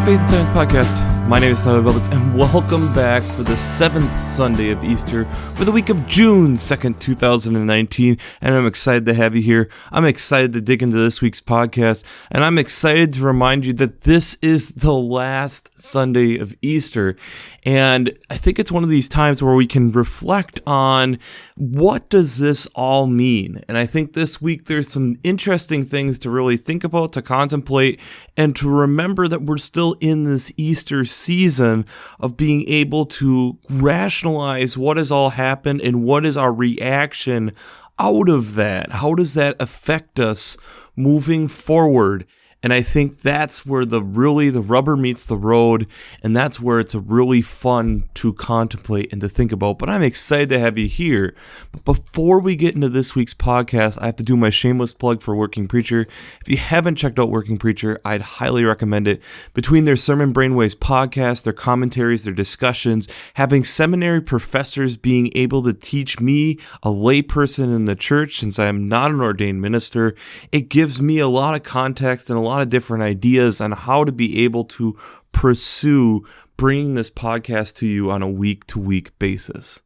Faith and Science Podcast. My name is Bublitz, and welcome back for the 7th Sunday of Easter for the week of June 2nd, 2019, and I'm excited to have you here. I'm excited to dig into this week's podcast, and I'm excited to remind you that this is the last Sunday of Easter, and I think it's one of these times where we can reflect on what does this all mean, and I think this week there's some interesting things to really think about, to contemplate, and to remember that we're still in this Easter season of being able to rationalize what has all happened and what is our reaction out of that. How does that affect us moving forward? And I think that's where the rubber meets the road, and that's where it's really fun to contemplate and to think about. But I'm excited to have you here. But before we get into this week's podcast, I have to do my shameless plug for Working Preacher. If you haven't checked out Working Preacher, I'd highly recommend it. Between their Sermon Brainwaves podcast, their commentaries, their discussions, having seminary professors being able to teach me, a layperson in the church, since I am not an ordained minister, it gives me a lot of context and a lot of different ideas on how to be able to pursue bringing this podcast to you on a week-to-week basis.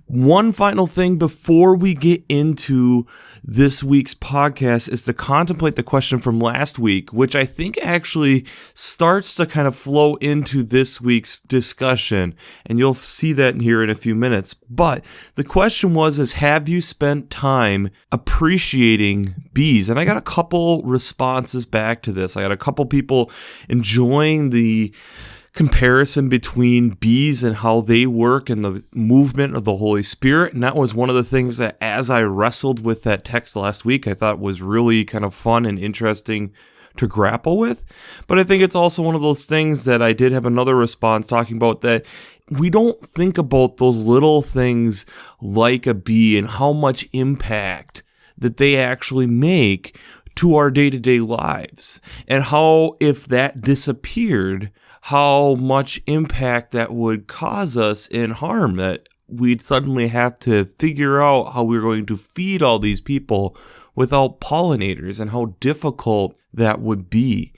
One final thing before we get into this week's podcast is to contemplate the question from last week, which I think actually starts to kind of flow into this week's discussion, and you'll see that here in a few minutes. But the question was, have you spent time appreciating bees? And I got a couple responses back to this. I got a couple people enjoying the comparison between bees and how they work and the movement of the Holy Spirit. And that was one of the things that, as I wrestled with that text last week, I thought was really kind of fun and interesting to grapple with. But I think it's also one of those things that I did have another response talking about, that we don't think about those little things like a bee and how much impact that they actually make to our day-to-day lives, and how, if that disappeared, how much impact that would cause us in harm, that we'd suddenly have to figure out how we're going to feed all these people without pollinators, and how difficult that would be.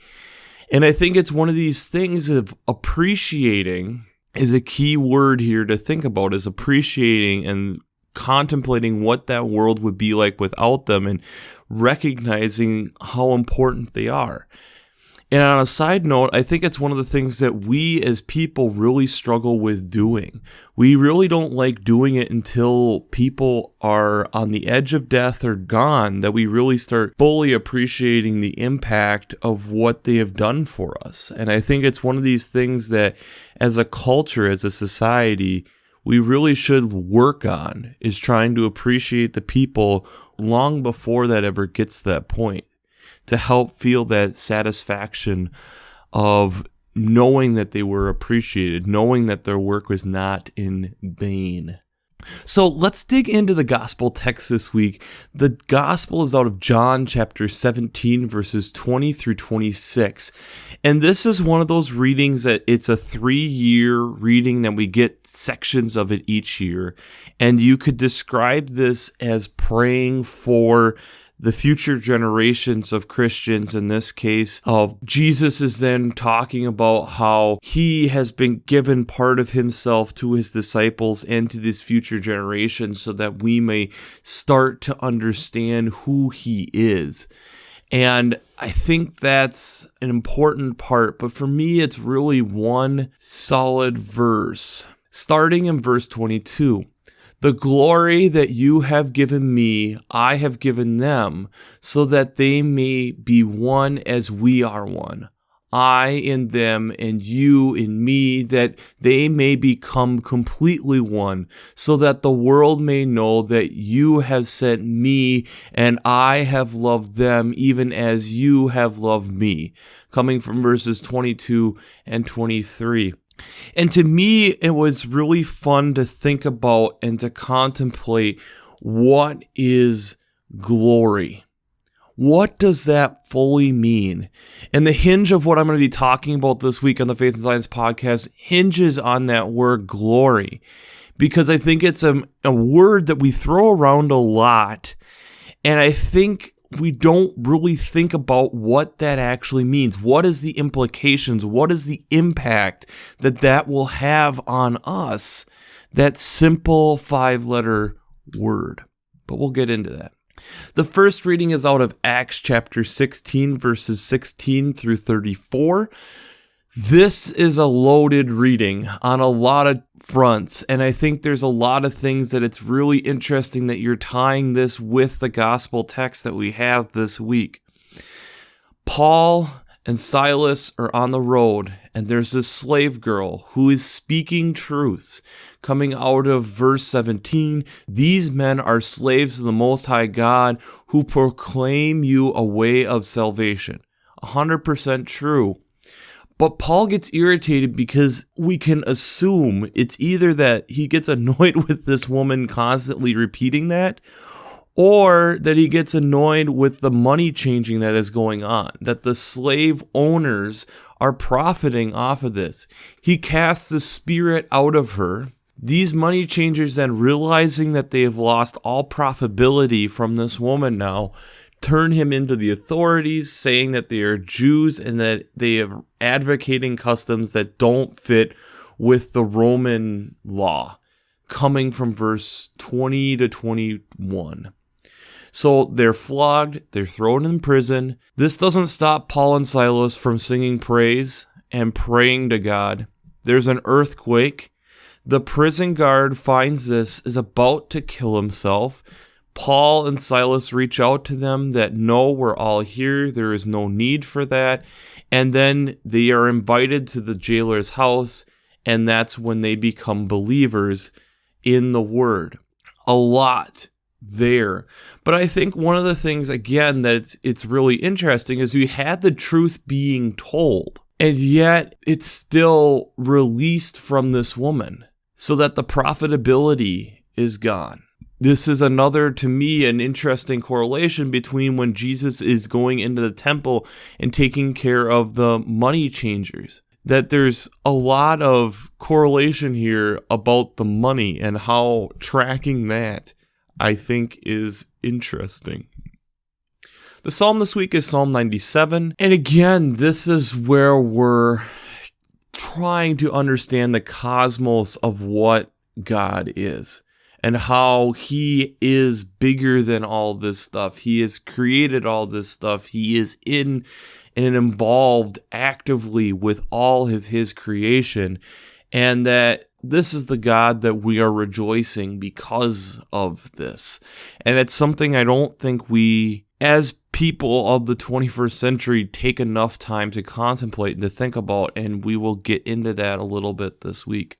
And I think it's one of these things of appreciating is a key word here to think about, is appreciating and contemplating what that world would be like without them, and recognizing how important they are. And on a side note, I think it's one of the things that we as people really struggle with doing. We really don't like doing it until people are on the edge of death or gone, that we really start fully appreciating the impact of what they have done for us. And I think it's one of these things that, as a culture, as a society, we really should work on, is trying to appreciate the people long before that ever gets to that point, to help feel that satisfaction of knowing that they were appreciated, knowing that their work was not in vain. So let's dig into the gospel text this week. The gospel is out of John chapter 17, verses 20 through 26. And this is one of those readings that it's a 3-year reading that we get sections of it each year. And you could describe this as praying for the future generations of Christians. In this case, Jesus is then talking about how he has been given part of himself to his disciples and to this future generation, so that we may start to understand who he is. And I think that's an important part, but for me, it's really one solid verse, starting in verse 22. The glory that you have given me, I have given them, so that they may be one as we are one. I in them and you in me, that they may become completely one, so that the world may know that you have sent me and I have loved them even as you have loved me. Coming from verses 22 and 23. And to me, it was really fun to think about and to contemplate, what is glory? What does that fully mean? And the hinge of what I'm going to be talking about this week on the Faith and Science podcast hinges on that word glory, because I think it's a word that we throw around a lot. And I think we don't really think about what that actually means. What is the implications? What is the impact that will have on us? That simple 5-letter word. But we'll get into that. The first reading is out of Acts chapter 16, verses 16 through 34. This is a loaded reading on a lot of fronts, and I think there's a lot of things that it's really interesting that you're tying this with the gospel text that we have this week. Paul and Silas are on the road, and there's this slave girl who is speaking truths. Coming out of verse 17, these men are slaves of the Most High God who proclaim you a way of salvation. 100% true. But Paul gets irritated because we can assume it's either that he gets annoyed with this woman constantly repeating that, or that he gets annoyed with the money changing that is going on, that the slave owners are profiting off of this. He casts the spirit out of her. These money changers then, realizing that they have lost all profitability from this woman now, turn him into the authorities, saying that they are Jews and that they are advocating customs that don't fit with the Roman law, coming from verse 20 to 21. So they're flogged, they're thrown in prison. This doesn't stop Paul and Silas from singing praise and praying to God. There's an earthquake. The prison guard finds this, is about to kill himself. Paul and Silas reach out to them that, no, we're all here. There is no need for that. And then they are invited to the jailer's house, and that's when they become believers in the word. A lot there. But I think one of the things, again, that it's really interesting is we had the truth being told, and yet it's still released from this woman so that the profitability is gone. This is another, to me, an interesting correlation between when Jesus is going into the temple and taking care of the money changers. That there's a lot of correlation here about the money and how tracking that, I think, is interesting. The psalm this week is Psalm 97. And again, this is where we're trying to understand the cosmos of what God is. And how he is bigger than all this stuff. He has created all this stuff. He is in and involved actively with all of his creation. And that this is the God that we are rejoicing because of this. And it's something I don't think we, as people of the 21st century, take enough time to contemplate and to think about. And we will get into that a little bit this week.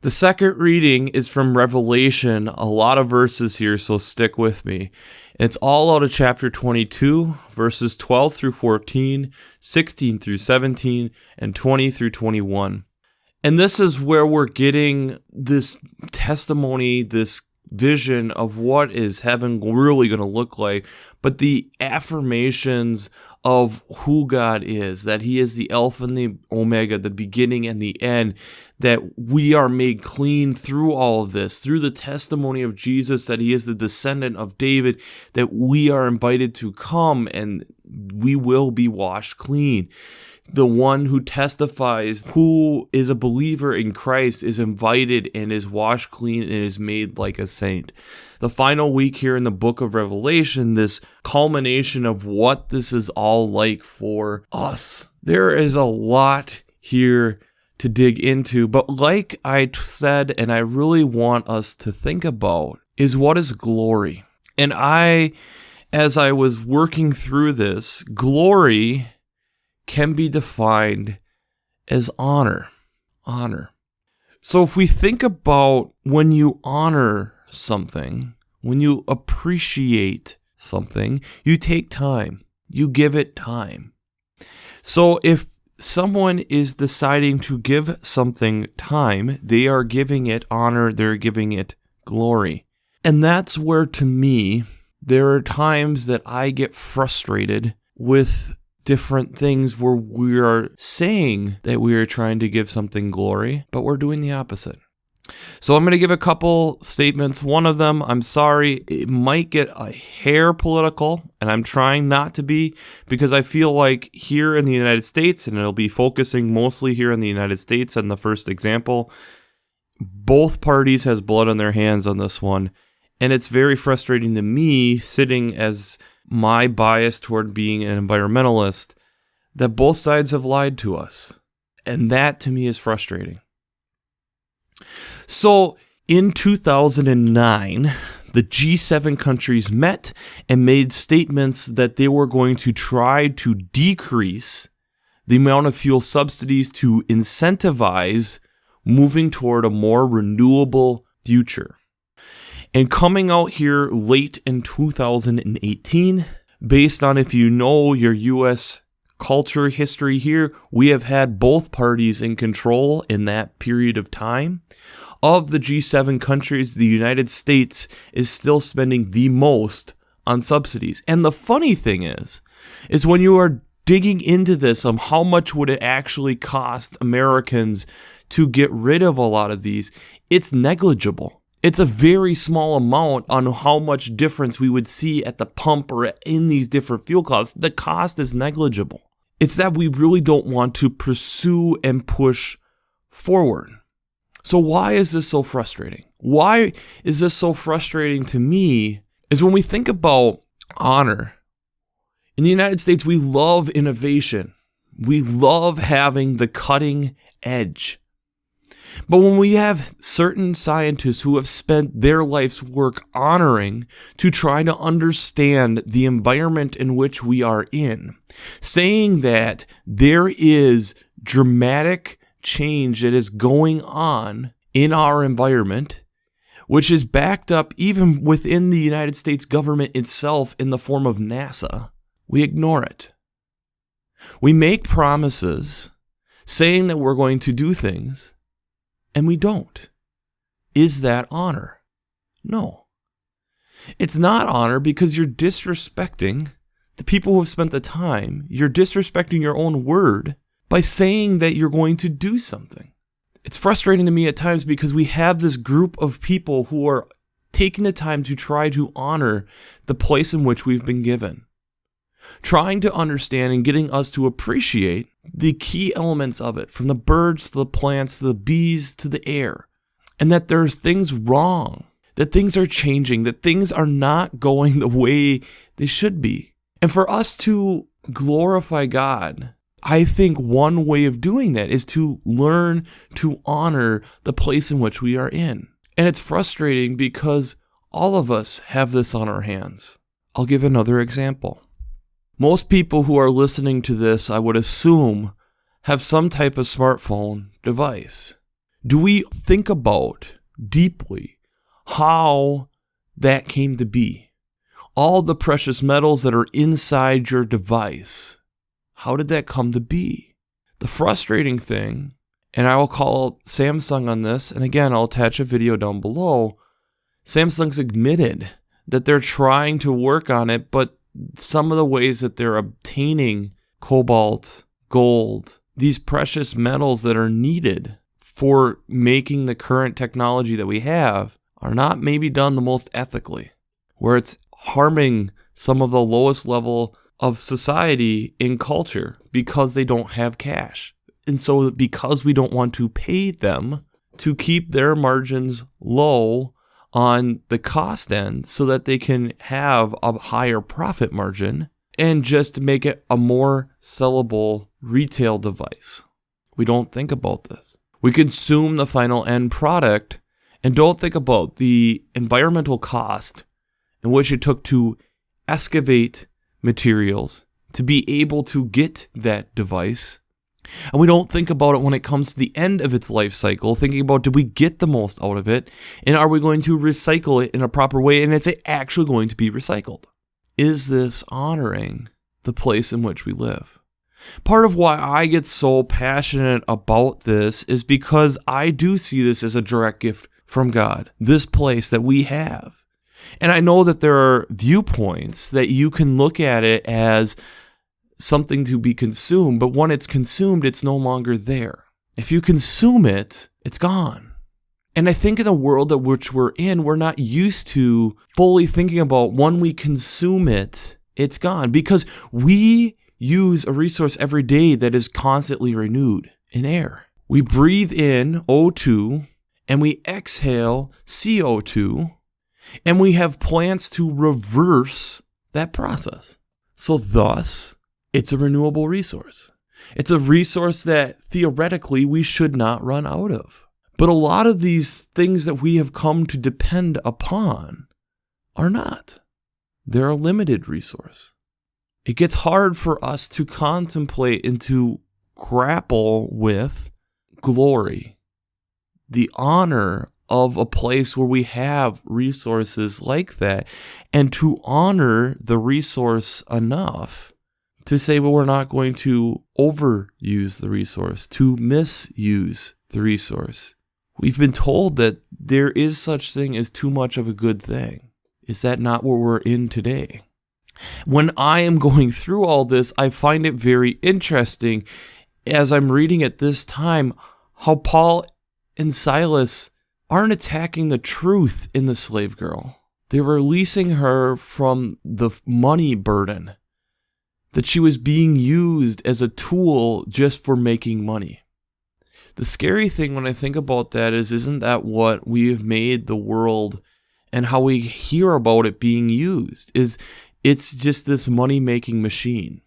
The second reading is from Revelation, a lot of verses here, so stick with me. It's all out of chapter 22, verses 12 through 14, 16 through 17, and 20 through 21. And this is where we're getting this testimony, this vision of what is heaven really going to look like, but the affirmations of who God is, that he is the Alpha and the Omega, the beginning and the end, that we are made clean through all of this, through the testimony of Jesus, that he is the descendant of David, that we are invited to come and we will be washed clean. The one who testifies, who is a believer in Christ, is invited and is washed clean and is made like a saint. The final week here in the book of Revelation, this culmination of what this is all like for us. There is a lot here to dig into, but like I said, and I really want us to think about, is what is glory? And as I was working through this, glory can be defined as honor. So if we think about when you honor something, when you appreciate something, you take time, you give it time. So if someone is deciding to give something time, they are giving it honor, they're giving it glory. And that's where, to me, there are times that I get frustrated with different things where we are saying that we are trying to give something glory, but we're doing the opposite. So I'm going to give a couple statements. One of them, I'm sorry, it might get a hair political, and I'm trying not to be, because I feel like here in the United States, and it'll be focusing mostly here in the United States and the first example, both parties has blood on their hands on this one. And it's very frustrating to me, sitting as my bias toward being an environmentalist, that both sides have lied to us. And that to me is frustrating. So in 2009, the G7 countries met and made statements that they were going to try to decrease the amount of fuel subsidies to incentivize moving toward a more renewable future. And coming out here late in 2018, based on if you know your U.S. culture history here, we have had both parties in control in that period of time. Of the G7 countries, the United States is still spending the most on subsidies. And the funny thing is when you are digging into this, how much would it actually cost Americans to get rid of a lot of these, it's negligible. It's a very small amount on how much difference we would see at the pump or in these different fuel costs. The cost is negligible. It's that we really don't want to pursue and push forward. So why is this so frustrating? Why is this so frustrating to me is when we think about honor. In the United States, we love innovation. We love having the cutting edge. But when we have certain scientists who have spent their life's work honoring to try to understand the environment in which we are in, saying that there is dramatic change that is going on in our environment, which is backed up even within the United States government itself in the form of NASA, we ignore it. We make promises saying that we're going to do things, and we don't. Is that honor? No. It's not honor because you're disrespecting the people who have spent the time. You're disrespecting your own word by saying that you're going to do something. It's frustrating to me at times because we have this group of people who are taking the time to try to honor the place in which we've been given, trying to understand and getting us to appreciate the key elements of it, from the birds to the plants to the bees to the air, and that there's things wrong, that things are changing, that things are not going the way they should be. And for us to glorify God, I think one way of doing that is to learn to honor the place in which we are in. And it's frustrating because all of us have this on our hands. I'll give another example. Most people who are listening to this, I would assume, have some type of smartphone device. Do we think about deeply how that came to be? All the precious metals that are inside your device. How did that come to be? The frustrating thing, and I will call Samsung on this, and again, I'll attach a video down below. Samsung's admitted that they're trying to work on it, but some of the ways that they're obtaining cobalt, gold, these precious metals that are needed for making the current technology that we have are not maybe done the most ethically, where it's harming some of the lowest level of society in culture because they don't have cash. And so because we don't want to pay them to keep their margins low on the cost end so that they can have a higher profit margin and just make it a more sellable retail device. We don't think about this. We consume the final end product and don't think about the environmental cost in which it took to excavate materials to be able to get that device. And we don't think about it when it comes to the end of its life cycle, thinking about, did we get the most out of it? And are we going to recycle it in a proper way? And is it actually going to be recycled? Is this honoring the place in which we live? Part of why I get so passionate about this is because I do see this as a direct gift from God, this place that we have. And I know that there are viewpoints that you can look at it as something to be consumed, but when it's consumed, it's no longer there. If you consume it, it's gone. And I think in the world at which we're in, we're not used to fully thinking about when we consume it, it's gone. Because we use a resource every day that is constantly renewed in air. We breathe in O2 and we exhale CO2, and we have plants to reverse that process. So thus, it's a renewable resource. It's a resource that theoretically we should not run out of. But a lot of these things that we have come to depend upon are not. They're a limited resource. It gets hard for us to contemplate and to grapple with glory, the honor of a place where we have resources like that, and to honor the resource enough to say, well, we're not going to overuse the resource, to misuse the resource. We've been told that there is such thing as too much of a good thing. Is that not where we're in today? When I am going through all this, I find it very interesting as I'm reading at this time how Paul and Silas aren't attacking the truth in the slave girl. They're releasing her from the money burden, that she was being used as a tool just for making money. The scary thing when I think about that is, isn't that what we have made the world and how we hear about it being used? It's just this money-making machine.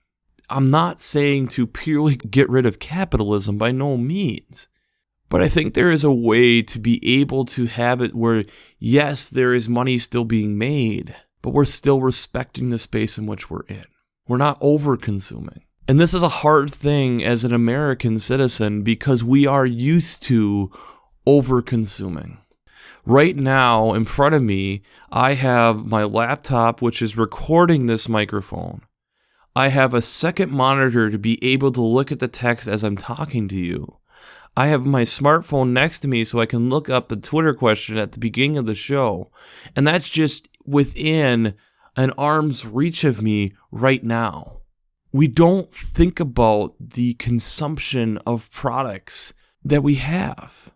I'm not saying to purely get rid of capitalism, by no means. But I think there is a way to be able to have it where, yes, there is money still being made, but we're still respecting the space in which we're in. We're not over-consuming. And this is a hard thing as an American citizen because we are used to over-consuming. Right now, in front of me, I have my laptop, which is recording this microphone. I have a second monitor to be able to look at the text as I'm talking to you. I have my smartphone next to me so I can look up the Twitter question at the beginning of the show. And that's just within an arm's reach of me right now. We don't think about the consumption of products that we have.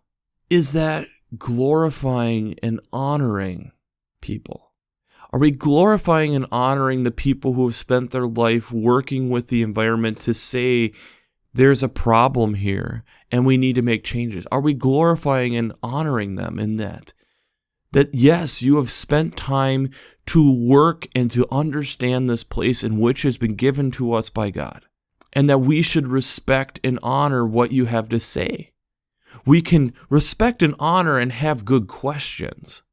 Is that glorifying and honoring people? Are we glorifying and honoring the people who have spent their life working with the environment to say there's a problem here and we need to make changes? Are we glorifying and honoring them in that? That yes, you have spent time to work and to understand this place in which has been given to us by God, and that we should respect and honor what you have to say. We can respect and honor and have good questions,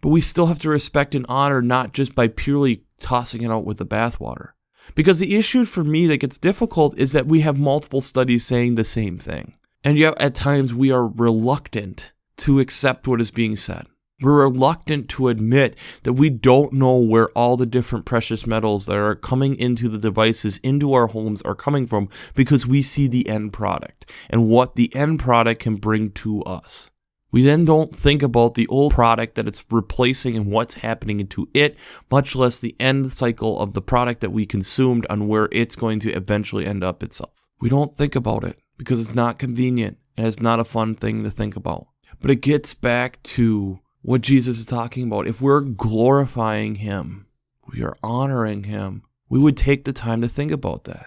but we still have to respect and honor not just by purely tossing it out with the bathwater. Because the issue for me that gets difficult is that we have multiple studies saying the same thing, and yet at times we are reluctant to accept what is being said. We're reluctant to admit that we don't know where all the different precious metals that are coming into the devices, into our homes, are coming from, because we see the end product and what the end product can bring to us. We then don't think about the old product that it's replacing and what's happening to it, much less the end cycle of the product that we consumed on where it's going to eventually end up itself. We don't think about it because it's not convenient and it's not a fun thing to think about. But it gets back to what Jesus is talking about. If we're glorifying him, we are honoring him, we would take the time to think about that.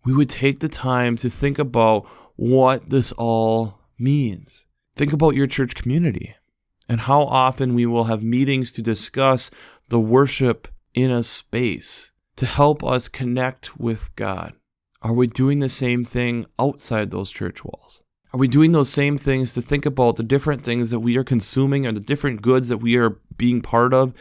We would take the time to think about what this all means. Think about your church community and how often we will have meetings to discuss the worship in a space to help us connect with God. Are we doing the same thing outside those church walls? Are we doing those same things to think about the different things that we are consuming or the different goods that we are being part of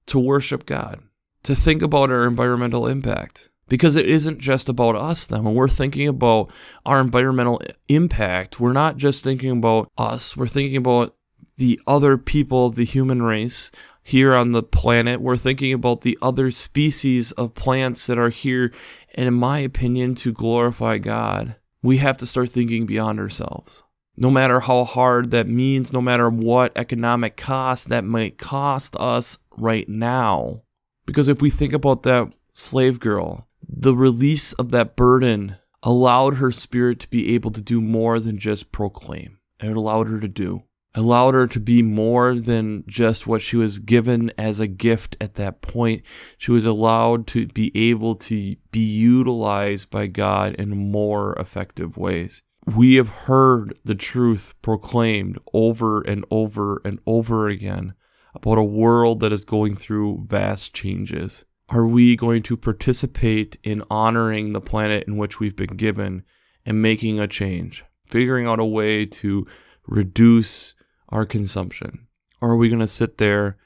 to worship God? To think about our environmental impact. Because it isn't just about us then. When we're thinking about our environmental impact, we're not just thinking about us. We're thinking about the other people of the human race here on the planet. We're thinking about the other species of plants that are here. And in my opinion, to glorify God, we have to start thinking beyond ourselves. No matter how hard that means, no matter what economic cost that might cost us right now. Because if we think about that slave girl, the release of that burden allowed her spirit to be able to do more than just proclaim. It allowed her to do. allowed her to be more than just what she was given as a gift at that point. She was allowed to be able to be utilized by God in more effective ways. We have heard the truth proclaimed over and over and over again about a world that is going through vast changes. Are we going to participate in honoring the planet in which we've been given and making a change, figuring out a way to reduce our consumption? Or are we going to sit there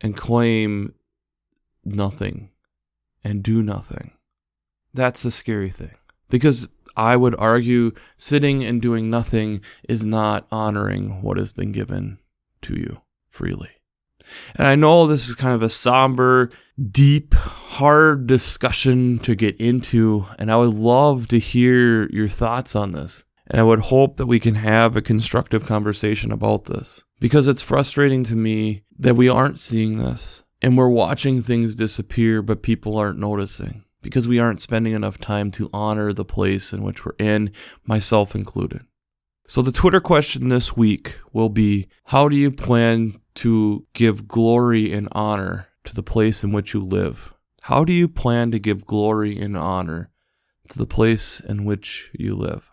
and claim nothing and do nothing? That's the scary thing. Because I would argue sitting and doing nothing is not honoring what has been given to you freely. And I know this is kind of a somber, deep, hard discussion to get into, and I would love to hear your thoughts on this. And I would hope that we can have a constructive conversation about this, because it's frustrating to me that we aren't seeing this, and we're watching things disappear, but people aren't noticing, because we aren't spending enough time to honor the place in which we're in, myself included. So the Twitter question this week will be, how do you plan to give glory and honor to the place in which you live? How do you plan to give glory and honor to the place in which you live?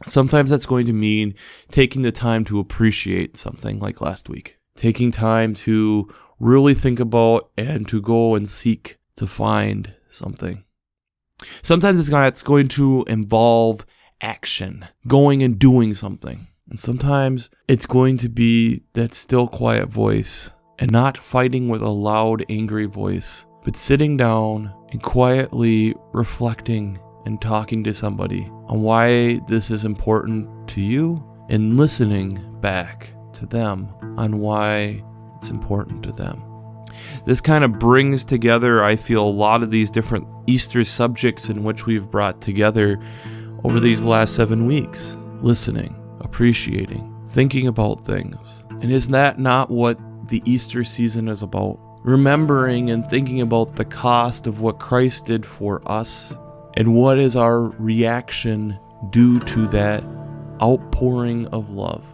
Sometimes that's going to mean taking the time to appreciate something, like last week. Taking time to really think about and to go and seek to find something. Sometimes it's going to involve action, going and doing something. And sometimes it's going to be that still quiet voice, and not fighting with a loud, angry voice, but sitting down and quietly reflecting and talking to somebody on why this is important to you, and listening back to them on why it's important to them. This kind of brings together, I feel, a lot of these different Easter subjects in which we've brought together over these last 7 weeks. Listening, appreciating, thinking about things. And is that not what the Easter season is about? Remembering and thinking about the cost of what Christ did for us, and what is our reaction due to that outpouring of love.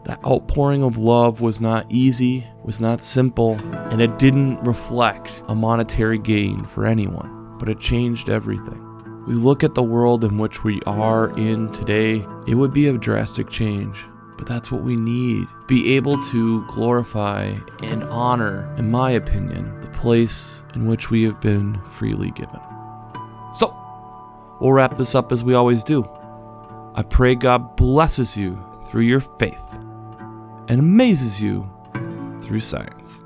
That outpouring of love was not easy, was not simple, and it didn't reflect a monetary gain for anyone, but it changed everything. We look at the world in which we are in today, it would be a drastic change, but that's what we need. Be able to glorify and honor, in my opinion, the place in which we have been freely given. So, we'll wrap this up as we always do. I pray God blesses you through your faith and amazes you through science.